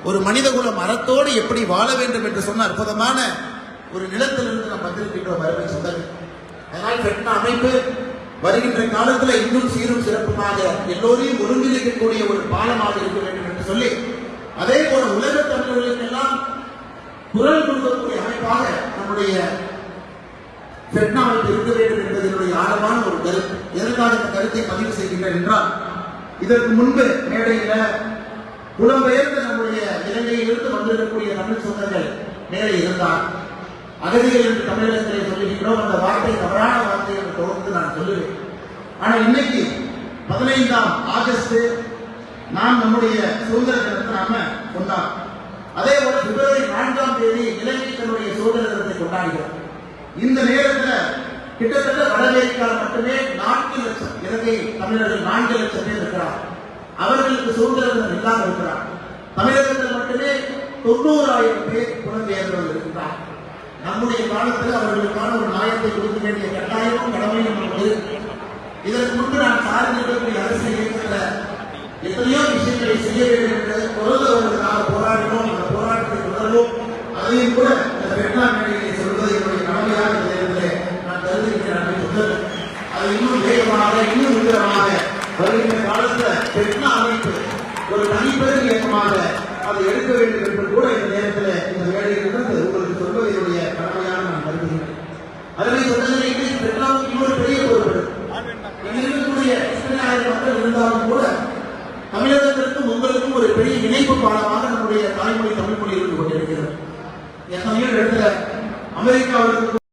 ஒரு மனிதகுலம் அறத்தோடு எப்படி வாழ வேண்டும் என்று சொன்ன அற்புதமான ஒரு நிலத்திலிருந்து நாம் வந்திருக்கின்றோம் அருமை சொந்தங்கள். அதனால் பெட்னா அமைப்பு வருகின்ற காலத்தில் இன்னும் சீரும் சிறப்புமாக எல்லோரையும் ஒருங்கிணைக்கக்கூடிய ஒரு பாலமாக இருக்க வேண்டும் என்று சொல்லி, அதே போல உலக தமிழர்களுக்கெல்லாம் குரல் கொடுக்கக்கூடிய அமைப்பாக நம்முடைய பெட்னா அமைப்பு இருக்க வேண்டும் என்பதனுடைய ஆழமான ஒரு கருத்து. எதற்காக இந்த கருத்தை பதிவு செய்கின்றேன் என்றால், இதற்கு முன்பு மேடையில புலம்பெயர்ந்து நம்முடைய இலங்கையிலிருந்து வந்திருக்கக்கூடிய தமிழ் சொந்தங்கள் மேலே இருந்தார். அகதிகள் என்று தமிழகத்திலே சொல்லுகின்றோம். அந்த வார்த்தை தவறான வார்த்தை என்று தொடர்ந்து நான் சொல்லுவேன். ஆனால் இன்னைக்கு 15ஆம் ஆகஸ்ட் நாம் நம்முடைய சுதந்திர தினத்தை நாம கொண்டாடும். அதே போல பிப்ரவரி 4ஆம் தேதி இலங்கை தன்னுடைய சுதந்திர தினத்தை கொண்டாடுகிறோம். இந்த நேரத்தில் கிட்டத்தட்ட வட அமெரிக்காவில் மட்டுமே 4 லட்சம் இலங்கை தமிழர்கள் 4 லட்சம் பேர் இருக்கிறார். அவர்களுக்கு சுதந்திர தினம் இல்லாமல் இருக்கிறார். தமிழகத்தில் மட்டுமே 90,000 பேர் புலம்பெயர்ந்தவர்கள் இருக்கிறார். நம்முடைய காலத்தில் அவர்களுக்கான ஒரு நியாயத்தை கொடுக்க வேண்டிய கட்டாயமும் கடமையும் நமக்கு. இதற்கு முன்பு நான் சார்ந்திருக்கக்கூடிய அரசு இயக்கத்தில் எத்தனையோ விஷயங்களை செய்ய வேண்டும் என்று பொருளாதார போராடினோம். அந்த போராட்டத்தை தொடர்வோம். அதையும் கூட இந்த பெட்னா மேடையை சொல்வது என்னுடைய கடமையாக நான் கருதுகிறேன். அது இன்னும் வேகமாக இன்னும் உயரமாக வருகின்ற காலத்தில் பெட்னா அமைப்பு ஒரு தனிப்பெரும் இயக்கமாக அதை எடுக்க வேண்டும் என்று கூட இந்த நேரத்தில் இந்த வேலையிலிருந்து உங்களுக்கு சொல்வது என்னுடைய கடமையாக நான் கருதுகிறேன். அதனை சொன்னதை பெட்னாவுக்கு